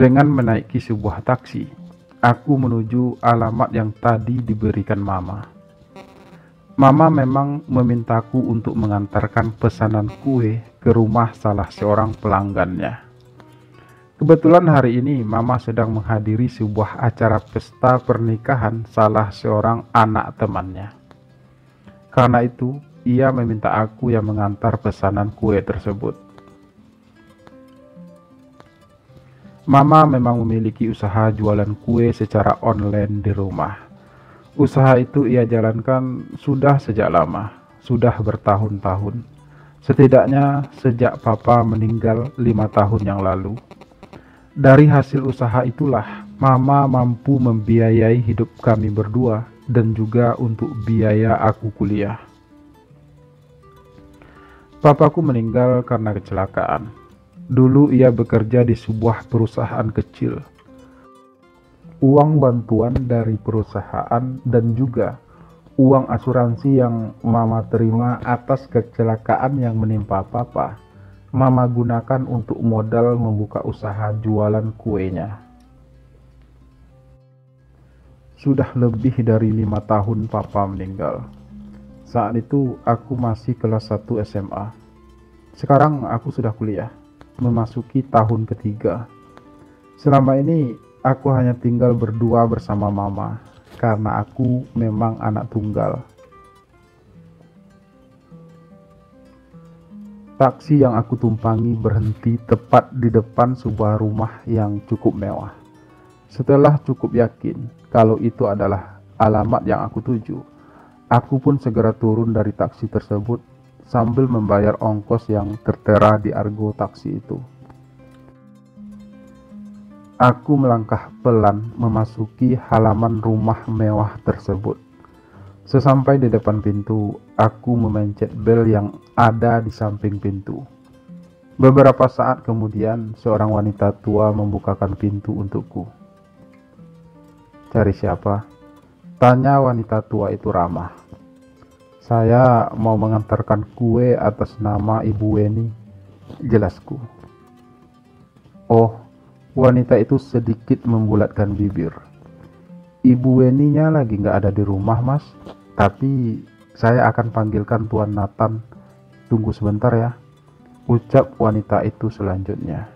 Dengan menaiki sebuah taksi, aku menuju alamat yang tadi diberikan Mama. Mama memang memintaku untuk mengantarkan pesanan kue ke rumah salah seorang pelanggannya. Kebetulan hari ini Mama sedang menghadiri sebuah acara pesta pernikahan salah seorang anak temannya. Karena itu, ia meminta aku yang mengantar pesanan kue tersebut. Mama memang memiliki usaha jualan kue secara online di rumah. Usaha itu ia jalankan sudah sejak lama, sudah bertahun-tahun. Setidaknya sejak Papa meninggal 5 tahun yang lalu. Dari hasil usaha itulah Mama mampu membiayai hidup kami berdua dan juga untuk biaya aku kuliah. Papaku meninggal karena kecelakaan. Dulu ia bekerja di sebuah perusahaan kecil. Uang bantuan dari perusahaan dan juga uang asuransi yang Mama terima atas kecelakaan yang menimpa Papa, Mama gunakan untuk modal membuka usaha jualan kuenya. Sudah lebih dari 5 tahun Papa meninggal. Saat itu aku masih kelas 1 SMA. Sekarang aku sudah kuliah, memasuki tahun ketiga. Selama ini aku hanya tinggal berdua bersama Mama karena aku memang anak tunggal. Taksi yang aku tumpangi berhenti tepat di depan sebuah rumah yang cukup mewah. Setelah cukup yakin kalau itu adalah alamat yang aku tuju, aku pun segera turun dari taksi tersebut sambil membayar ongkos yang tertera di argo taksi itu. Aku melangkah pelan memasuki halaman rumah mewah tersebut. Sesampai di depan pintu, aku memencet bel yang ada di samping pintu. Beberapa saat kemudian, seorang wanita tua membukakan pintu untukku. "Cari siapa?" tanya wanita tua itu ramah. "Saya mau mengantarkan kue atas nama Ibu Weni," jelasku. Oh, wanita itu sedikit membulatkan bibir. "Ibu Weninya lagi nggak ada di rumah, Mas. Tapi saya akan panggilkan Tuan Nathan. Tunggu sebentar ya," ucap wanita itu selanjutnya.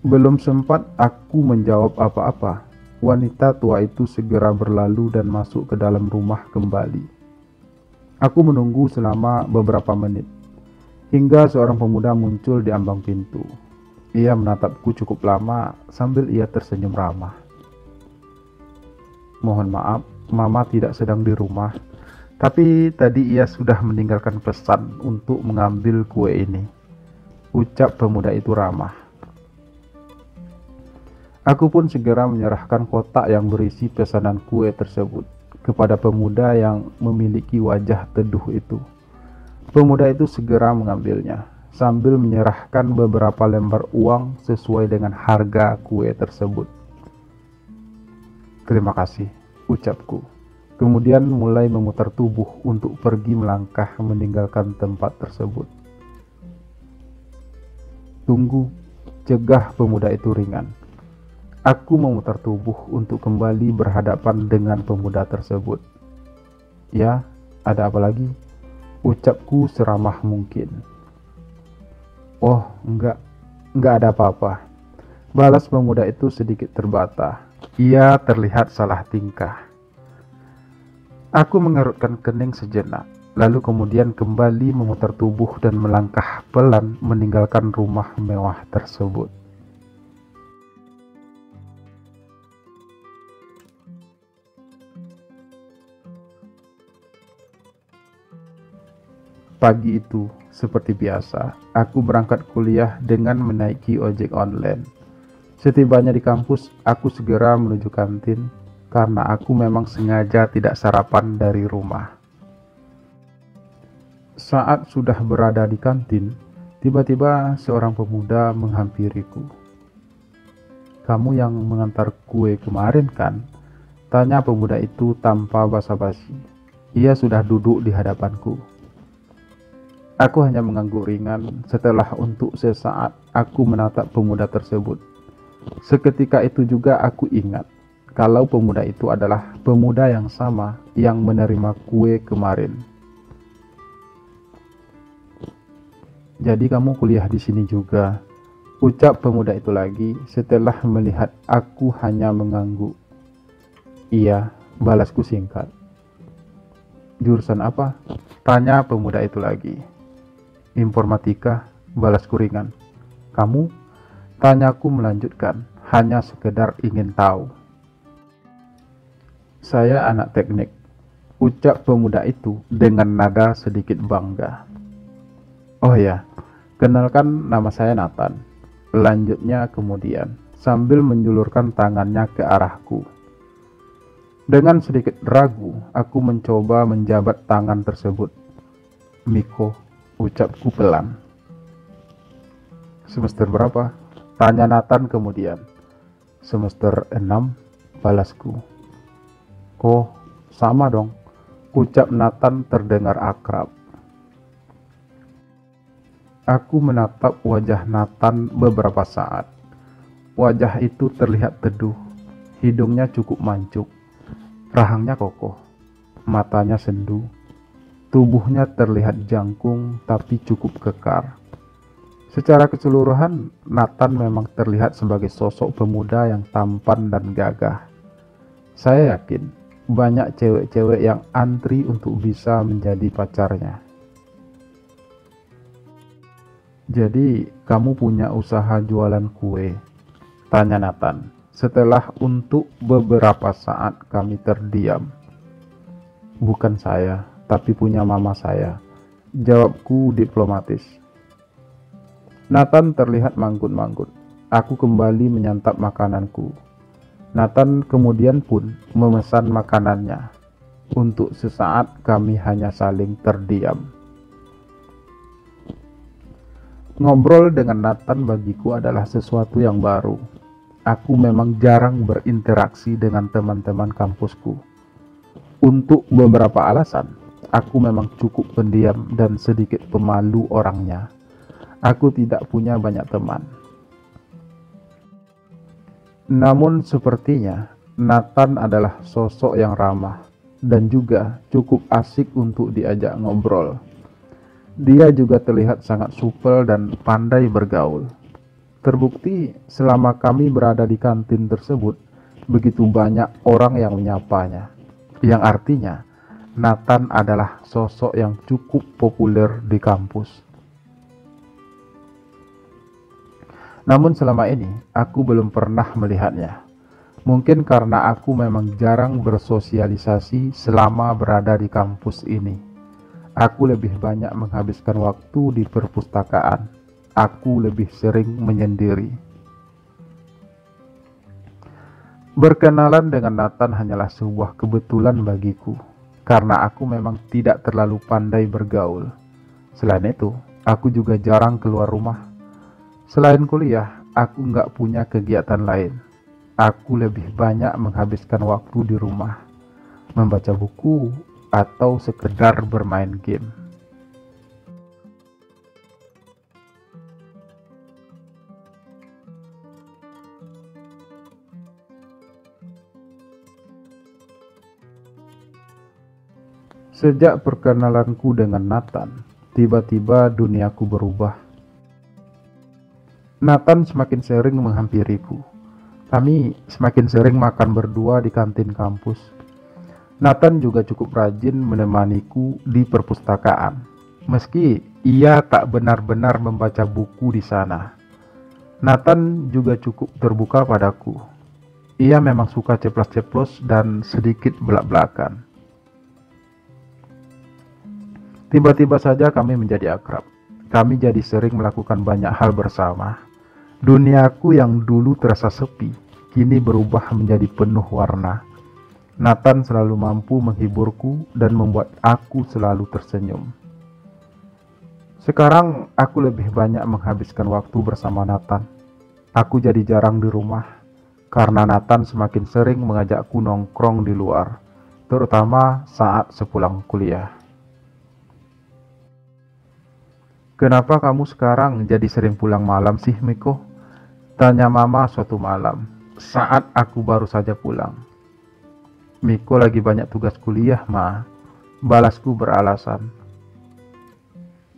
Belum sempat aku menjawab apa-apa, wanita tua itu segera berlalu dan masuk ke dalam rumah kembali. Aku menunggu selama beberapa menit, hingga seorang pemuda muncul di ambang pintu. Ia menatapku cukup lama sambil ia tersenyum ramah. "Mohon maaf, Mama tidak sedang di rumah, tapi tadi ia sudah meninggalkan pesan untuk mengambil kue ini," ucap pemuda itu ramah. Aku pun segera menyerahkan kotak yang berisi pesanan kue tersebut kepada pemuda yang memiliki wajah teduh itu. Pemuda itu segera mengambilnya sambil menyerahkan beberapa lembar uang sesuai dengan harga kue tersebut. "Terima kasih," ucapku. Kemudian mulai memutar tubuh untuk pergi melangkah meninggalkan tempat tersebut. "Tunggu," cegah pemuda itu ringan. Aku memutar tubuh untuk kembali berhadapan dengan pemuda tersebut. "Ya, ada apa lagi?" ucapku seramah mungkin. "Oh, enggak ada apa-apa," balas pemuda itu sedikit terbata. Ia terlihat salah tingkah. Aku mengerutkan kening sejenak, lalu kemudian kembali memutar tubuh dan melangkah pelan meninggalkan rumah mewah tersebut. Pagi itu, seperti biasa, aku berangkat kuliah dengan menaiki ojek online. Setibanya di kampus, aku segera menuju kantin karena aku memang sengaja tidak sarapan dari rumah. Saat sudah berada di kantin, tiba-tiba seorang pemuda menghampiriku. "Kamu yang mengantar kue kemarin kan?" tanya pemuda itu tanpa basa-basi. Ia sudah duduk di hadapanku. Aku hanya mengangguk ringan setelah untuk sesaat aku menatap pemuda tersebut. Seketika itu juga aku ingat kalau pemuda itu adalah pemuda yang sama yang menerima kue kemarin. Jadi kamu kuliah di sini juga, ucap pemuda itu lagi setelah melihat aku hanya mengangguk. Iya, balasku singkat. Jurusan apa? Tanya pemuda itu lagi. Informatika, balasku ringan. Kamu? Tanyaku melanjutkan, hanya sekedar ingin tahu. Saya anak teknik, ucap pemuda itu dengan nada sedikit bangga. Oh ya, kenalkan nama saya Nathan. Lanjutnya kemudian, sambil menjulurkan tangannya ke arahku. Dengan sedikit ragu, aku mencoba menjabat tangan tersebut. Miko, ucapku pelan. Semester berapa? Tanya Nathan kemudian. Semester 6, balasku. Oh, sama dong, ucap Nathan terdengar akrab. Aku menatap wajah Nathan beberapa saat. Wajah itu terlihat teduh, hidungnya cukup mancuk, rahangnya kokoh, matanya sendu, tubuhnya terlihat jangkung tapi cukup kekar. Secara keseluruhan, Nathan memang terlihat sebagai sosok pemuda yang tampan dan gagah. Saya yakin banyak cewek-cewek yang antri untuk bisa menjadi pacarnya. Jadi, kamu punya usaha jualan kue? Tanya Nathan, setelah untuk beberapa saat kami terdiam. Bukan saya, tapi punya mama saya, jawabku diplomatis. Nathan terlihat manggut-manggut. Aku kembali menyantap makananku. Nathan kemudian pun memesan makanannya. Untuk sesaat kami hanya saling terdiam. Ngobrol dengan Nathan bagiku adalah sesuatu yang baru. Aku memang jarang berinteraksi dengan teman-teman kampusku. Untuk beberapa alasan, aku memang cukup pendiam dan sedikit pemalu orangnya. Aku tidak punya banyak teman. Namun sepertinya Nathan adalah sosok yang ramah dan juga cukup asik untuk diajak ngobrol. Dia juga terlihat sangat supel dan pandai bergaul. Terbukti selama kami berada di kantin tersebut, begitu banyak orang yang menyapanya. Yang artinya, Nathan adalah sosok yang cukup populer di kampus. Namun selama ini, aku belum pernah melihatnya. Mungkin karena aku memang jarang bersosialisasi selama berada di kampus ini. Aku lebih banyak menghabiskan waktu di perpustakaan. Aku lebih sering menyendiri. Berkenalan dengan Nathan hanyalah sebuah kebetulan bagiku, karena aku memang tidak terlalu pandai bergaul. Selain itu, aku juga jarang keluar rumah. Selain kuliah, aku nggak punya kegiatan lain. Aku lebih banyak menghabiskan waktu di rumah, membaca buku, atau sekedar bermain game. Sejak perkenalanku dengan Nathan, tiba-tiba duniaku berubah. Nathan semakin sering menghampiriku. Kami semakin sering makan berdua di kantin kampus. Nathan juga cukup rajin menemaniku di perpustakaan, meski ia tak benar-benar membaca buku di sana. Nathan juga cukup terbuka padaku. Ia memang suka ceplas-ceplos dan sedikit belak-belakan. Tiba-tiba saja kami menjadi akrab. Kami jadi sering melakukan banyak hal bersama. Duniaku yang dulu terasa sepi, kini berubah menjadi penuh warna. Nathan selalu mampu menghiburku dan membuat aku selalu tersenyum. Sekarang aku lebih banyak menghabiskan waktu bersama Nathan. Aku jadi jarang di rumah karena Nathan semakin sering mengajakku nongkrong di luar, terutama saat sepulang kuliah. Kenapa kamu sekarang jadi sering pulang malam sih, Miko? Tanya mama suatu malam, saat aku baru saja pulang. Miko lagi banyak tugas kuliah, Ma. Balasku beralasan.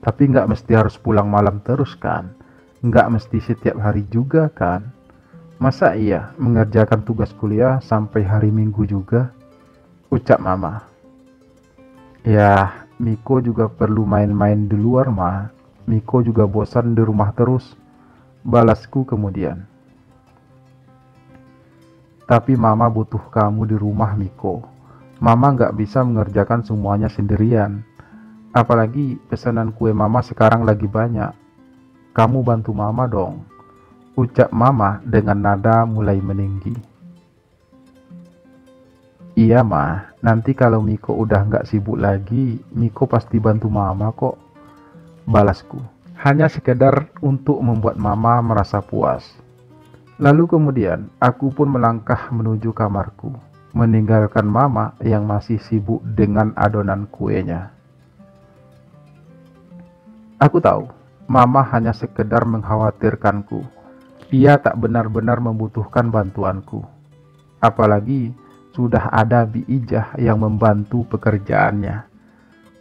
Tapi nggak mesti harus pulang malam terus kan? Nggak mesti setiap hari juga kan? Masa iya mengerjakan tugas kuliah sampai hari Minggu juga? Ucap mama. Ya, Miko juga perlu main-main di luar, Ma. Miko juga bosan di rumah terus. Balasku kemudian. Tapi mama butuh kamu di rumah, Miko. Mama nggak bisa mengerjakan semuanya sendirian. Apalagi pesanan kue mama sekarang lagi banyak. Kamu bantu mama dong, ucap mama dengan nada mulai meninggi. Iya Ma, nanti kalau Miko udah nggak sibuk lagi, Miko pasti bantu mama kok, balasku. Hanya sekedar untuk membuat mama merasa puas. Lalu kemudian aku pun melangkah menuju kamarku, meninggalkan mama yang masih sibuk dengan adonan kuenya. Aku tahu, mama hanya sekedar mengkhawatirkanku. Ia tak benar-benar membutuhkan bantuanku. Apalagi sudah ada Bi Ijah yang membantu pekerjaannya.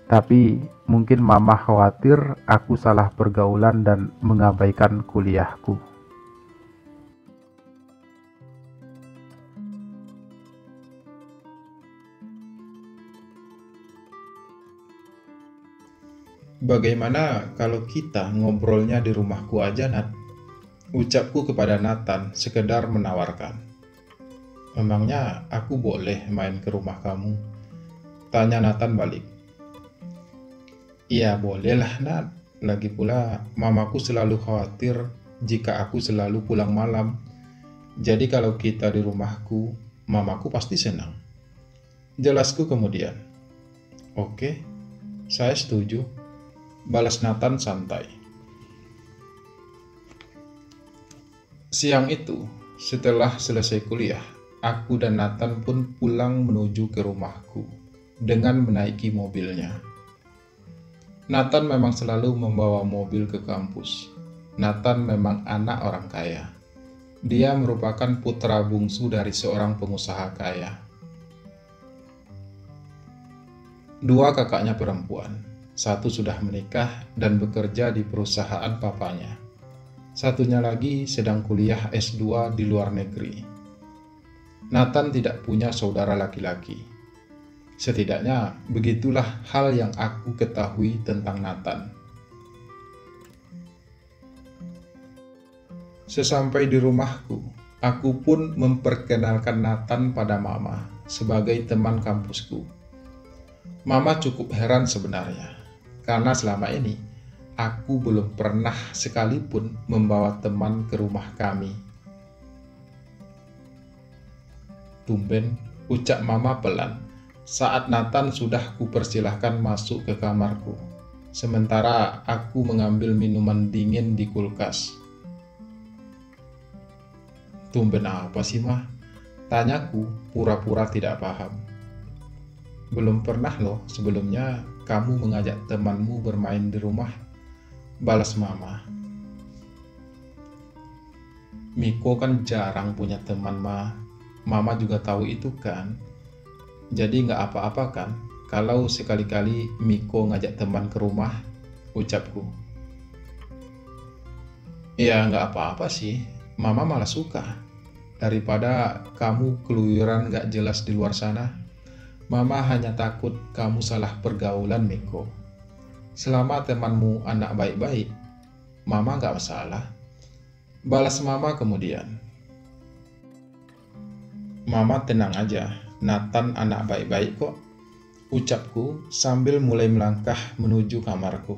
Tapi mungkin mama khawatir aku salah pergaulan dan mengabaikan kuliahku. Bagaimana kalau kita ngobrolnya di rumahku aja, Nat? Ucapku kepada Nathan sekedar menawarkan. Memangnya aku boleh main ke rumah kamu? Tanya Nathan balik. Iya bolehlah, Nat. Lagi pula mamaku selalu khawatir jika aku selalu pulang malam. Jadi kalau kita di rumahku, mamaku pasti senang. Jelasku kemudian. Oke, saya setuju. Balas Nathan santai. Siang itu, setelah selesai kuliah, aku dan Nathan pun pulang menuju ke rumahku dengan menaiki mobilnya. Nathan memang selalu membawa mobil ke kampus. Nathan memang anak orang kaya. Dia merupakan putra bungsu dari seorang pengusaha kaya. Dua kakaknya perempuan. Satu sudah menikah dan bekerja di perusahaan papanya. Satunya lagi sedang kuliah S2 di luar negeri. Nathan tidak punya saudara laki-laki. Setidaknya begitulah hal yang aku ketahui tentang Nathan. Sesampai di rumahku, aku pun memperkenalkan Nathan pada Mama sebagai teman kampusku. Mama cukup heran sebenarnya. Karena selama ini, aku belum pernah sekalipun membawa teman ke rumah kami. Tumben, ucap Mama pelan, saat Nathan sudah kupersilahkan masuk ke kamarku. Sementara aku mengambil minuman dingin di kulkas. Tumben apa sih, Ma? Tanyaku pura-pura tidak paham. Belum pernah loh sebelumnya kamu mengajak temanmu bermain di rumah, balas Mama. Miko kan jarang punya teman, Ma. Mama juga tahu itu kan. Jadi nggak apa-apa kan kalau sekali-kali Miko ngajak teman ke rumah, ucapku. Ya nggak apa-apa sih, Mama malah suka. Daripada kamu keluyuran nggak jelas di luar sana. Mama hanya takut kamu salah pergaulan, Miko. Selama temanmu anak baik-baik, Mama gak masalah. Balas Mama kemudian. Mama tenang aja, Nathan anak baik-baik kok, ucapku sambil mulai melangkah menuju kamarku.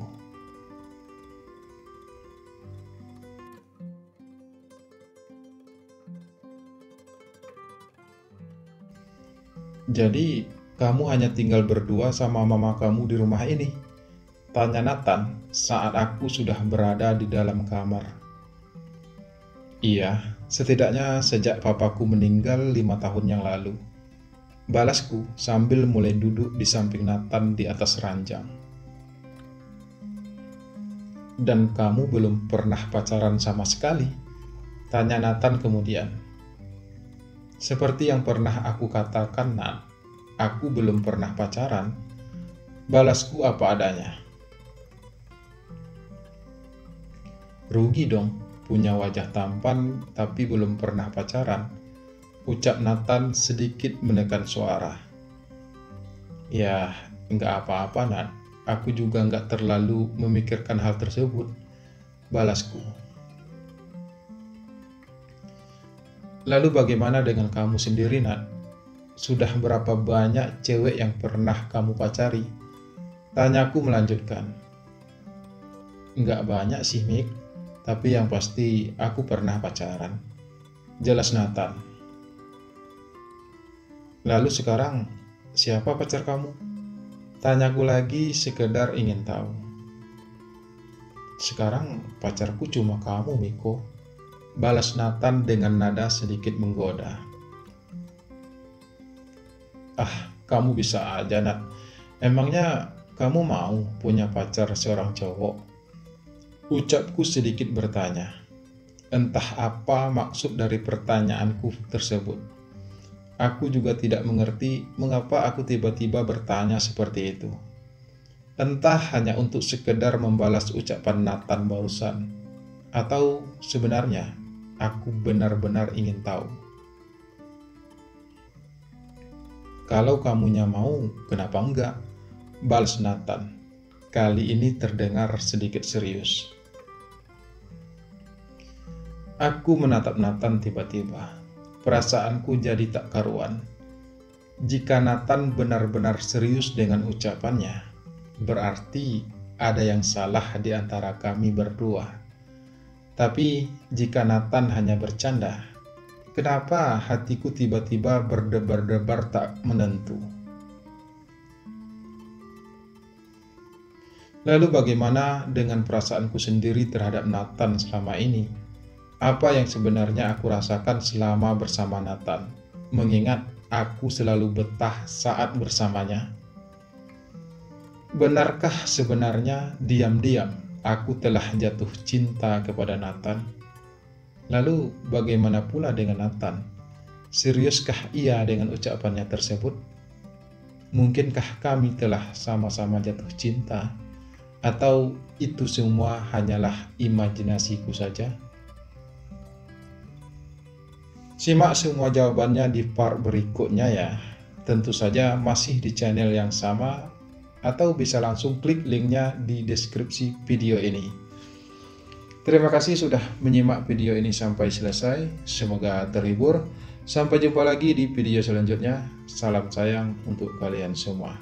Jadi, kamu hanya tinggal berdua sama mama kamu di rumah ini? Tanya Nathan saat aku sudah berada di dalam kamar. Iya, setidaknya sejak papaku meninggal 5 tahun yang lalu. Balasku sambil mulai duduk di samping Nathan di atas ranjang. Dan kamu belum pernah pacaran sama sekali? Tanya Nathan kemudian. Seperti yang pernah aku katakan, Nat, aku belum pernah pacaran. Balasku apa adanya. Rugi dong, punya wajah tampan tapi belum pernah pacaran, ucap Nathan sedikit menekan suara. Ya, enggak apa-apa, Nat. Aku juga enggak terlalu memikirkan hal tersebut, balasku. Lalu bagaimana dengan kamu sendiri, Nat? Sudah berapa banyak cewek yang pernah kamu pacari? Tanyaku melanjutkan. Enggak banyak sih, Mik. Tapi yang pasti aku pernah pacaran, jelas Nathan. Lalu sekarang siapa pacar kamu? Tanyaku lagi sekedar ingin tahu. Sekarang pacarku cuma kamu, Miko, balas Nathan dengan nada sedikit menggoda. Ah, kamu bisa aja, Nat. Emangnya kamu mau punya pacar seorang cowok? Ucapku sedikit bertanya. Entah apa maksud dari pertanyaanku tersebut. Aku juga tidak mengerti mengapa aku tiba-tiba bertanya seperti itu. Entah hanya untuk sekedar membalas ucapan Nathan barusan, atau sebenarnya aku benar-benar ingin tahu. Kalau kamunya mau, kenapa enggak? Balas Nathan. Kali ini terdengar sedikit serius. Aku menatap Nathan tiba-tiba. Perasaanku jadi tak karuan. Jika Nathan benar-benar serius dengan ucapannya, berarti ada yang salah di antara kami berdua. Tapi jika Nathan hanya bercanda, kenapa hatiku tiba-tiba berdebar-debar tak menentu? Lalu bagaimana dengan perasaanku sendiri terhadap Nathan selama ini? Apa yang sebenarnya aku rasakan selama bersama Nathan, mengingat aku selalu betah saat bersamanya? Benarkah sebenarnya diam-diam aku telah jatuh cinta kepada Nathan? Lalu bagaimana pula dengan Nathan? Seriuskah ia dengan ucapannya tersebut? Mungkinkah kami telah sama-sama jatuh cinta? Atau itu semua hanyalah imajinasiku saja? Simak semua jawabannya di part berikutnya ya. Tentu saja masih di channel yang sama, atau bisa langsung klik linknya di deskripsi video ini. Terima kasih sudah menyimak video ini sampai selesai. Semoga terhibur. Sampai jumpa lagi di video selanjutnya. Salam sayang untuk kalian semua.